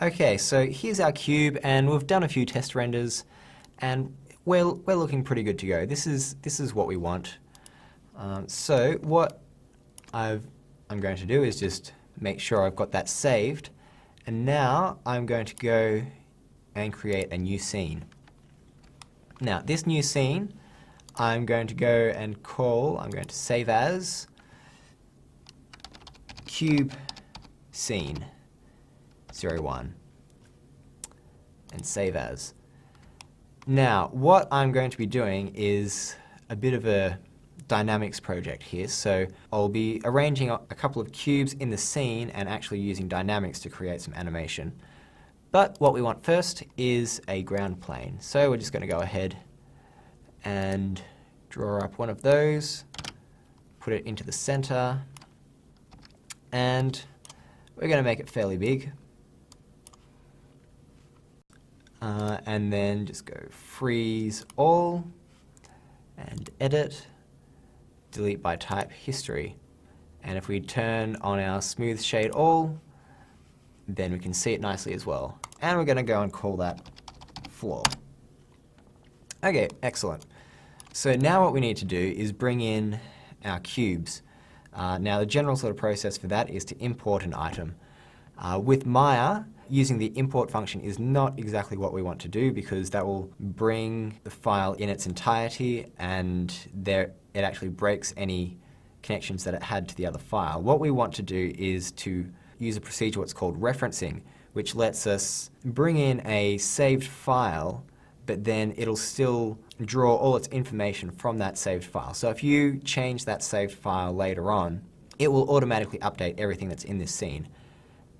Okay, so here's our cube, and we've done a few test renders, and we're looking pretty good to go. This is what we want. So what I'm going to do is just make sure I've got that saved, and now I'm going to go and create a new scene. Now this new scene, I'm going to go and I'm going to save as cube scene 01 and save as. Now what I'm going to be doing is a bit of a dynamics project here, so I'll be arranging a couple of cubes in the scene and actually using dynamics to create some animation. But what we want first is a ground plane, so we're just going to go ahead and draw up one of those, put it into the center, and we're going to make it fairly big. And then just go freeze all and edit, delete by type history. And if we turn on our smooth shade all, then we can see it nicely as well. And we're going to go and call that floor. Okay, excellent. So now what we need to do is bring in our cubes. Now the general sort of process for that is to import an item. With Maya, using the import function is not exactly what we want to do, because that will bring the file in its entirety, and it actually breaks any connections that it had to the other file. What we want to do is to use a procedure what's called referencing, which lets us bring in a saved file, but then it'll still draw all its information from that saved file. So if you change that saved file later on, it will automatically update everything that's in this scene.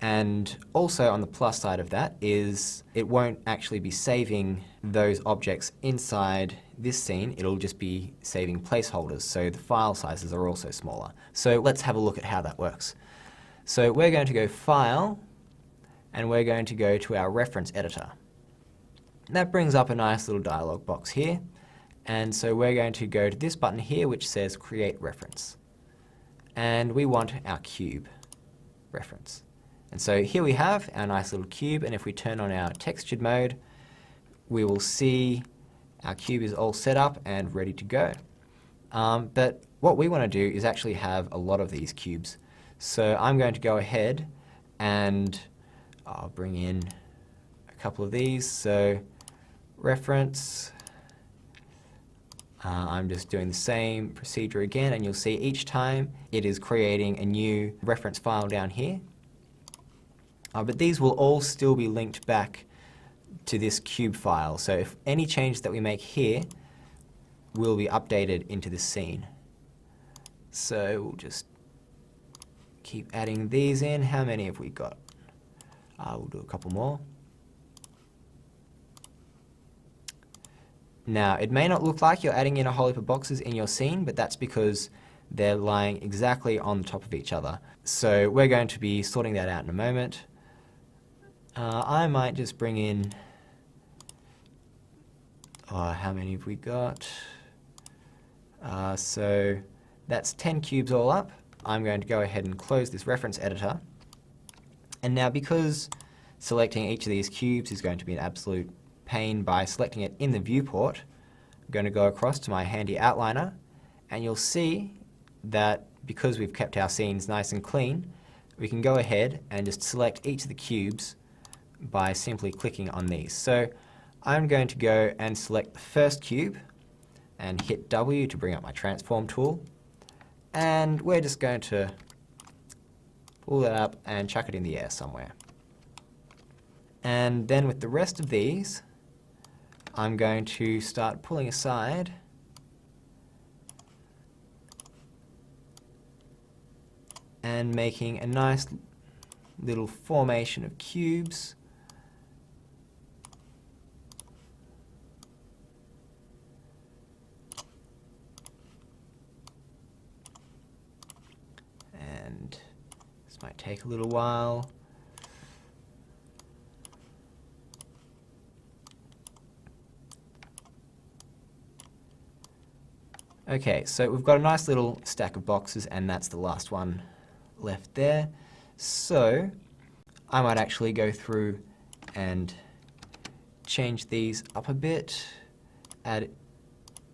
And also on the plus side of that is it won't actually be saving those objects inside this scene, it'll just be saving placeholders, so the file sizes are also smaller. So let's have a look at how that works. So we're going to go File, and we're going to go to our reference editor. That brings up a nice little dialog box here, and so we're going to go to this button here which says Create Reference. And we want our cube reference. And so here we have our nice little cube, and if we turn on our textured mode, we will see our cube is all set up and ready to go. But what we want to do is actually have a lot of these cubes. So I'm going to go ahead and I'll bring in a couple of these. So reference, I'm just doing the same procedure again, and you'll see each time it is creating a new reference file down here. But these will all still be linked back to this cube file. So if any change that we make here will be updated into this scene. So we'll just keep adding these in. How many have we got? We'll do a couple more. Now, it may not look like you're adding in a whole heap of boxes in your scene, but that's because they're lying exactly on the top of each other. So we're going to be sorting that out in a moment. I might just bring in, how many have we got? So that's 10 cubes all up. I'm going to go ahead and close this reference editor. And now, because selecting each of these cubes is going to be an absolute pain by selecting it in the viewport, I'm going to go across to my handy outliner, and you'll see that because we've kept our scenes nice and clean, we can go ahead and just select each of the cubes by simply clicking on these. So I'm going to go and select the first cube and hit W to bring up my transform tool, and we're just going to pull that up and chuck it in the air somewhere. And then with the rest of these, I'm going to start pulling aside and making a nice little formation of cubes. And this might take a little while. Okay, so we've got a nice little stack of boxes, and that's the last one left there. So I might actually go through and change these up a bit, add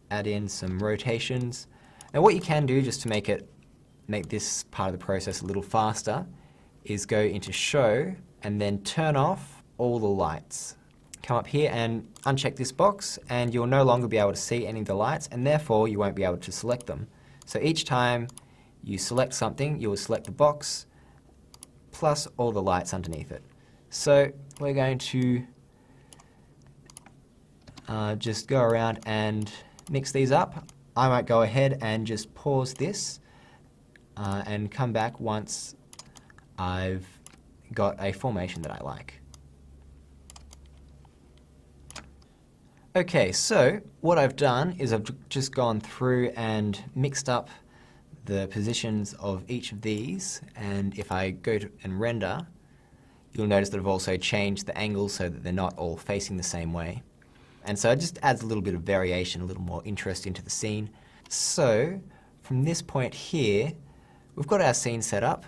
in some rotations. Now what you can do just to make this part of the process a little faster is go into Show and then turn off all the lights. Come up here and uncheck this box and you'll no longer be able to see any of the lights, and therefore you won't be able to select them. So each time you select something, you will select the box plus all the lights underneath it. So we're going to just go around and mix these up. I might go ahead and just pause this and come back once I've got a formation that I like. Okay, so what I've done is I've just gone through and mixed up the positions of each of these, and if I go to and render, you'll notice that I've also changed the angles so that they're not all facing the same way. And so it just adds a little bit of variation, a little more interest into the scene. So from this point here, we've got our scene set up.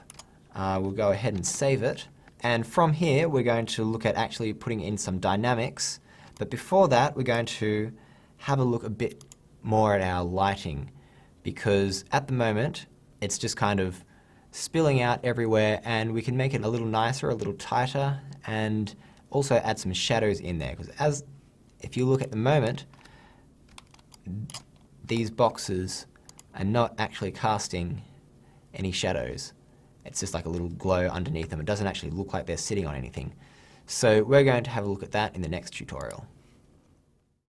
We'll go ahead and save it. And from here, we're going to look at actually putting in some dynamics. But before that, we're going to have a look a bit more at our lighting, because at the moment, it's just kind of spilling out everywhere, and we can make it a little nicer, a little tighter, and also add some shadows in there. Because if you look at the moment, these boxes are not actually casting any shadows. It's just like a little glow underneath them. It doesn't actually look like they're sitting on anything. So we're going to have a look at that in the next tutorial.